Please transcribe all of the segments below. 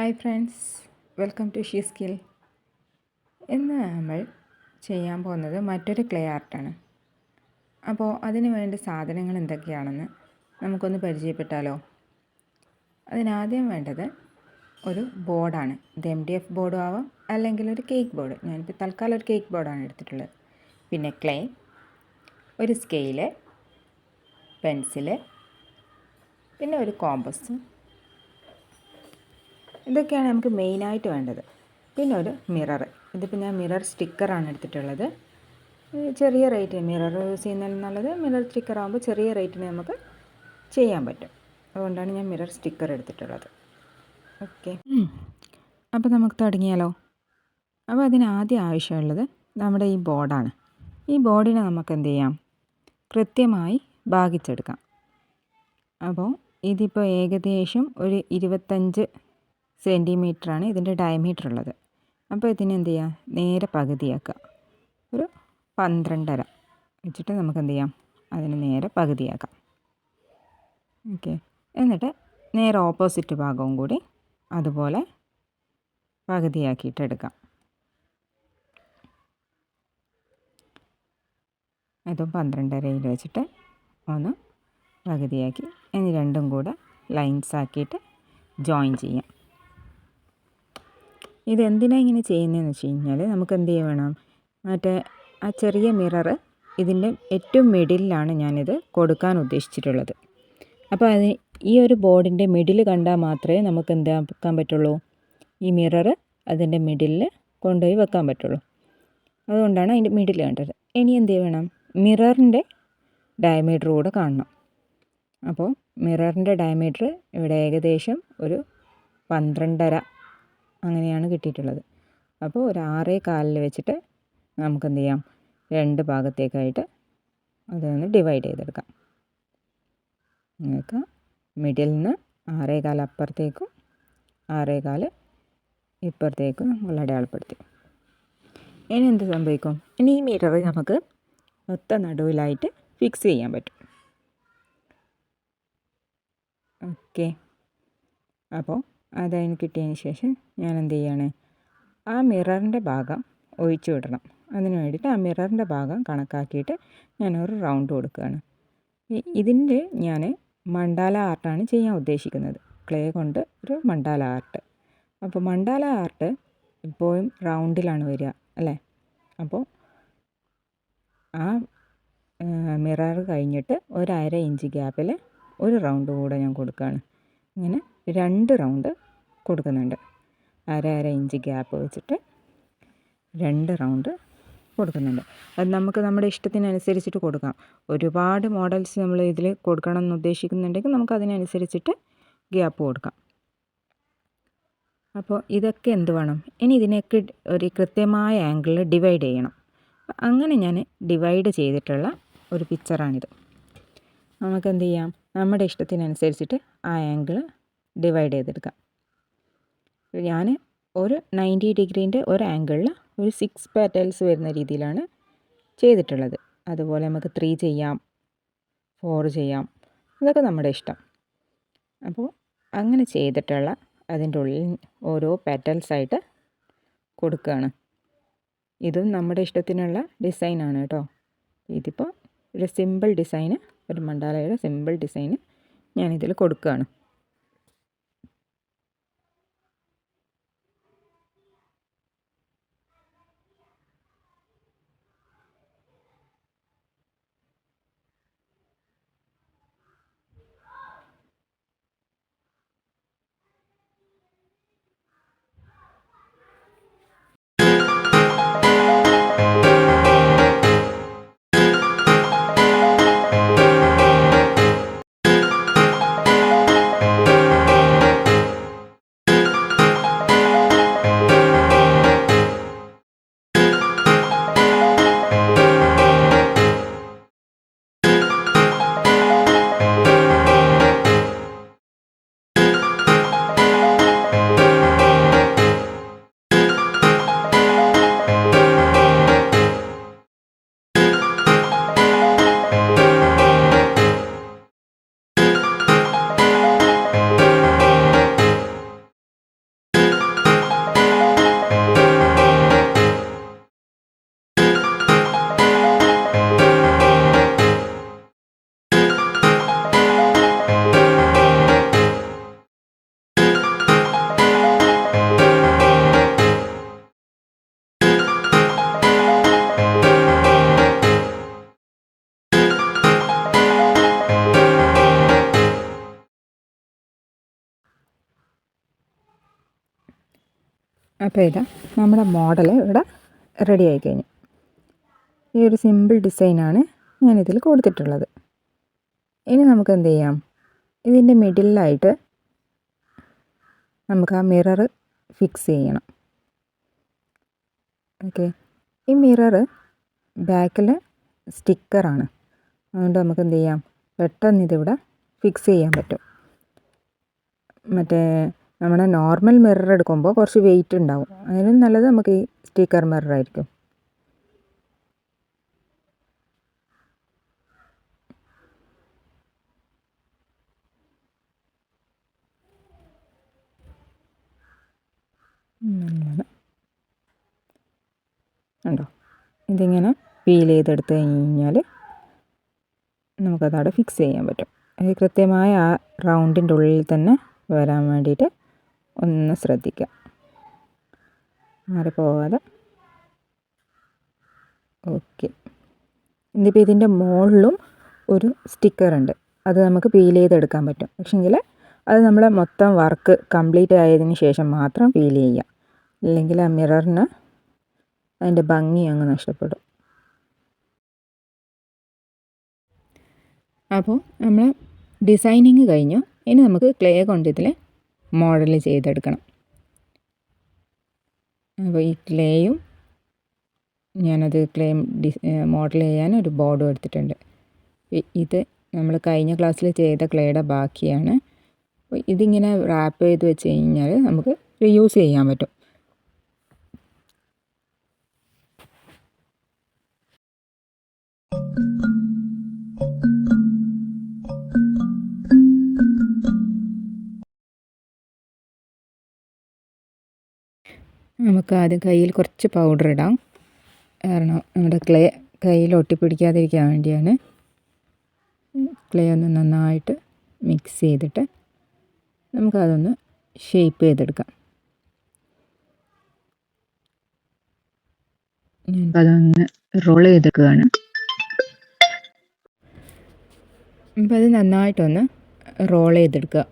Hi friends, welcome to She Skill. ഇന്ന് നമ്മൾ ചെയ്യാൻ പോകുന്നത് മറ്റൊരു ക്ലേ ആർട്ടാണ്. അപ്പോൾ അതിന് വേണ്ട സാധനങ്ങൾ എന്തൊക്കെയാണെന്ന് നമുക്കൊന്ന് പരിചയപ്പെട്ടാലോ. അതിനാദ്യം വേണ്ടത് ഒരു ബോർഡാണ്. ഇത് MDF ബോർഡും ആവാം, അല്ലെങ്കിൽ ഒരു കേക്ക് ബോർഡ്. ഞാനിപ്പോൾ തൽക്കാലം ഒരു കേക്ക് ബോർഡാണ് എടുത്തിട്ടുള്ളത്. പിന്നെ ക്ലേ, ഒരു സ്കെയില്, പെൻസില്, പിന്നെ ഒരു കോമ്പസ്. ഇതൊക്കെയാണ് നമുക്ക് മെയിനായിട്ട് വേണ്ടത്. പിന്നെ ഒരു മിറർ. ഇതിപ്പോൾ ഞാൻ മിറർ സ്റ്റിക്കറാണ് എടുത്തിട്ടുള്ളത്. ചെറിയ റേറ്റ് മിറർ യൂസ് ചെയ്യുന്നതിനുള്ളത് മിറർ സ്റ്റിക്കർ ആകുമ്പോൾ ചെറിയ റേറ്റിന് നമുക്ക് ചെയ്യാൻ പറ്റും. അതുകൊണ്ടാണ് ഞാൻ മിറർ സ്റ്റിക്കർ എടുത്തിട്ടുള്ളത്. ഓക്കെ, അപ്പോൾ നമുക്ക് തുടങ്ങിയാലോ. അപ്പോൾ അതിനാദ്യം ആവശ്യമുള്ളത് നമ്മുടെ ഈ ബോർഡാണ്. ഈ ബോർഡിനെ നമുക്ക് എന്ത് ചെയ്യാം, കൃത്യമായി ഭാഗിച്ചെടുക്കാം. അപ്പോൾ ഇതിപ്പോൾ ഏകദേശം ഒരു 25 സെൻറ്റിമീറ്ററാണ് ഇതിൻ്റെ ഡയമീറ്റർ ഉള്ളത്. അപ്പോൾ ഇതിനെന്ത് ചെയ്യാം, നേരെ പകുതിയാക്കുക. ഒരു 12.5 വെച്ചിട്ട് നമുക്ക് എന്ത് ചെയ്യാം, അതിന് നേരെ പകുതിയാക്കാം. ഓക്കെ, എന്നിട്ട് നേരെ ഓപ്പോസിറ്റ് ഭാഗവും കൂടി അതുപോലെ പകുതിയാക്കിയിട്ട് എടുക്കാം. അതും 12.5 വെച്ചിട്ട് ഒന്ന് പകുതിയാക്കി ഇനി രണ്ടും കൂടെ ലൈൻസ് ആക്കിയിട്ട് ജോയിൻ ചെയ്യാം. ഇതെന്തിനാണ് ഇങ്ങനെ ചെയ്യുന്നതെന്ന് വെച്ച് കഴിഞ്ഞാൽ നമുക്ക് എന്ത് വേണം, മറ്റേ ആ ചെറിയ മിറർ ഇതിൻ്റെ ഏറ്റവും മിഡിലാണ് ഞാനിത് കൊടുക്കാൻ ഉദ്ദേശിച്ചിട്ടുള്ളത്. അപ്പോൾ ഈ ഒരു ബോർഡിൻ്റെ മിഡിൽ കണ്ടാൽ മാത്രമേ നമുക്ക് എന്താക്കാൻ പറ്റുള്ളൂ, ഈ മിറർ അതിൻ്റെ മിഡിലിൽ കൊണ്ടുപോയി വെക്കാൻ പറ്റുള്ളൂ. അതുകൊണ്ടാണ് അതിൻ്റെ മിഡിൽ കണ്ടത്. ഇനി എന്ത് വേണം, മിററിൻ്റെ ഡയമീറ്റർ കൂടെ കാണണം. അപ്പോൾ മിററിൻ്റെ ഡയമീറ്റർ ഇവിടെ ഏകദേശം ഒരു 12.5 അങ്ങനെയാണ് കിട്ടിയിട്ടുള്ളത്. അപ്പോൾ ഒരു 6.25 വെച്ചിട്ട് നമുക്ക് എന്ത് ചെയ്യാം, രണ്ട് ഭാഗത്തേക്കായിട്ട് അതൊന്ന് ഡിവൈഡ് ചെയ്തെടുക്കാം. നിങ്ങൾക്ക് മിഡിൽ നിന്ന് 6.25 അപ്പുറത്തേക്കും 6.25 ഇപ്പുറത്തേക്കും നമ്മൾ അടയാളപ്പെടുത്തി. ഇനി എന്ത് സംഭവിക്കും, ഇനി ഈ മിറർ നമുക്ക് ഒത്ത നടുവിലായിട്ട് ഫിക്സ് ചെയ്യാൻ പറ്റും. ഓക്കെ, അപ്പോൾ അതതിന് കിട്ടിയതിന് ശേഷം ഞാൻ എന്ത് ചെയ്യാണ്, ആ മിററിൻ്റെ ഭാഗം ഒഴിച്ചു വിടണം. അതിന് വേണ്ടിയിട്ട് ആ മിററിൻ്റെ ഭാഗം കണക്കാക്കിയിട്ട് ഞാനൊരു റൗണ്ട് കൊടുക്കുകയാണ്. ഇതിൻ്റെ ഞാൻ മണ്ടാല ആർട്ടാണ് ചെയ്യാൻ ഉദ്ദേശിക്കുന്നത്, ക്ലേ കൊണ്ട് ഒരു മണ്ടാല ആർട്ട്. അപ്പോൾ മണ്ടാല ആർട്ട് ഇപ്പോഴും റൗണ്ടിലാണ് വരിക അല്ലേ. അപ്പോൾ ആ മിറർ കഴിഞ്ഞിട്ട് ഒരു 1/2 ഇഞ്ച് ഗ്യാപ്പിൽ ഒരു റൗണ്ട് കൂടെ ഞാൻ കൊടുക്കുകയാണ്. ഇങ്ങനെ 2 റൗണ്ട് കൊടുക്കുന്നുണ്ട്. 1/2 ഇഞ്ച് ഗ്യാപ്പ് വെച്ചിട്ട് 2 റൗണ്ട് കൊടുക്കുന്നുണ്ട്. അത് നമുക്ക് നമ്മുടെ ഇഷ്ടത്തിനനുസരിച്ചിട്ട് കൊടുക്കാം. ഒരുപാട് മോഡൽസ് നമ്മൾ ഇതിൽ കൊടുക്കണം എന്ന് ഉദ്ദേശിക്കുന്നുണ്ടെങ്കിൽ നമുക്ക് അതിനനുസരിച്ചിട്ട് ഗ്യാപ്പ് കൊടുക്കാം. അപ്പോൾ ഇതൊക്കെ എന്ത് വേണം, ഇനി ഇതിനൊക്കെ ഒരു കൃത്യമായ ആംഗിളിൽ ഡിവൈഡ് ചെയ്യണം. അങ്ങനെ ഞാൻ ഡിവൈഡ് ചെയ്തിട്ടുള്ള ഒരു പിക്ചറാണിത്. നമുക്ക് എന്ത് ചെയ്യാം, നമ്മുടെ ഇഷ്ടത്തിനനുസരിച്ചിട്ട് ആ ആംഗിൾ ഡിവൈഡ് ചെയ്തെടുക്കാം. ഞാൻ ഒരു 90 ഡിഗ്രീൻ്റെ ഒരു ആംഗിളിൽ ഒരു 6 പെറ്റൽസ് വരുന്ന രീതിയിലാണ് ചെയ്തിട്ടുള്ളത്. അതുപോലെ നമുക്ക് 3 ചെയ്യാം, 4 ചെയ്യാം, അതൊക്കെ നമ്മുടെ ഇഷ്ടം. അപ്പോൾ അങ്ങനെ ചെയ്തിട്ടുള്ള അതിൻ്റെ ഉള്ളിൽ ഓരോ പെറ്റൽസായിട്ട് കൊടുക്കുകയാണ്. ഇതും നമ്മുടെ ഇഷ്ടത്തിനുള്ള ഡിസൈനാണ് കേട്ടോ. ഇതിപ്പോൾ ഒരു സിമ്പിൾ ഡിസൈന്, ഒരു മണ്ടാലയുടെ സിമ്പിൾ ഡിസൈന് ഞാനിതിൽ കൊടുക്കുകയാണ്. അപ്പോൾ ഇതാ നമ്മുടെ മോഡൽ ഇവിടെ റെഡി ആയി കഴിഞ്ഞു. ഈ ഒരു സിമ്പിൾ ഡിസൈനാണ് ഞാനിതിൽ കൊടുത്തിട്ടുള്ളത്. ഇനി നമുക്ക് എന്ത് ചെയ്യാം, ഇതിൻ്റെ മിഡിലായിട്ട് നമുക്ക് ആ മിറർ ഫിക്സ് ചെയ്യണം. ഓക്കെ, ഈ മിറർ ബാക്കിൽ സ്റ്റിക്കറാണ്, അതുകൊണ്ട് നമുക്ക് എന്ത് ചെയ്യാം, പെട്ടെന്ന് ഇതിവിടെ ഫിക്സ് ചെയ്യാൻ പറ്റും. മറ്റേ നമ്മുടെ നോർമൽ മിറർ എടുക്കുമ്പോൾ കുറച്ച് വെയിറ്റ് ഉണ്ടാവും, അതിനും നല്ലത് നമുക്ക് ഈ സ്റ്റിക്കർ മിറർ ആയിരിക്കും. ഉണ്ടോ, ഇതിങ്ങനെ പീൽ ചെയ്തെടുത്ത് കഴിഞ്ഞാൽ നമുക്കതവിടെ ഫിക്സ് ചെയ്യാൻ പറ്റും. അത് കൃത്യമായ ആ റൗണ്ടിൻ്റെ ഉള്ളിൽ തന്നെ വരാൻ വേണ്ടിയിട്ട് ഒന്ന് ശ്രദ്ധിക്കുക, മാറിപ്പോവാതെ. ഓക്കെ, ഇതിപ്പോൾ ഇതിൻ്റെ മുകളിലും ഒരു സ്റ്റിക്കറുണ്ട്, അത് നമുക്ക് പീൽ ചെയ്തെടുക്കാൻ പറ്റും. പക്ഷെങ്കിൽ അത് നമ്മൾ മൊത്തം വർക്ക് കംപ്ലീറ്റ് ആയതിന് ശേഷം മാത്രം പീൽ ചെയ്യുക, ഇല്ലെങ്കിൽ ആ മിററിന് അതിൻ്റെ ഭംഗി അങ്ങ് നഷ്ടപ്പെടും. അപ്പോൾ നമ്മൾ ഡിസൈനിങ് കഴിഞ്ഞു. ഇനി നമുക്ക് ക്ലേ കൊണ്ട് ഇതിൽ മോഡൽ ചെയ്തെടുക്കണം. അപ്പോൾ ഈ ക്ലേയും ഞാനത് ക്ലേ മോഡൽ ചെയ്യാൻ ഒരു ബോർഡും എടുത്തിട്ടുണ്ട്. ഇത് നമ്മൾ കഴിഞ്ഞ ക്ലാസ്സിൽ ചെയ്ത ക്ലേയുടെ ബാക്കിയാണ്. അപ്പോൾ ഇതിങ്ങനെ റാപ്പ് ചെയ്ത് വെച്ച് കഴിഞ്ഞാൽ നമുക്ക് റീയൂസ് ചെയ്യാൻ പറ്റും. നമുക്ക് ആദ്യം കയ്യിൽ കുറച്ച് പൗഡർ ഇടാം, കാരണം നമ്മുടെ ക്ലേ കയ്യിൽ ഒട്ടിപ്പിടിക്കാതിരിക്കാൻ വേണ്ടിയാണ്. ക്ലേ ഒന്ന് നന്നായിട്ട് മിക്സ് ചെയ്തിട്ട് നമുക്കതൊന്ന് ഷേപ്പ് ചെയ്തെടുക്കാം. അതൊന്ന് റോൾ ചെയ്തെടുക്കുകയാണ്. അപ്പോൾ അത് നന്നായിട്ടൊന്ന് റോൾ ചെയ്തെടുക്കുക.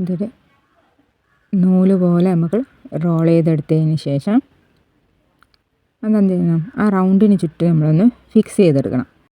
ഇതൊരു നൂല് പോലെ നമുക്ക് റോൾ ചെയ്തെടുത്തതിന് ശേഷം അതെന്ത് ചെയ്യണം, ആ റൗണ്ടിന് ചുറ്റും നമ്മളൊന്ന് ഫിക്സ് ചെയ്തെടുക്കണം.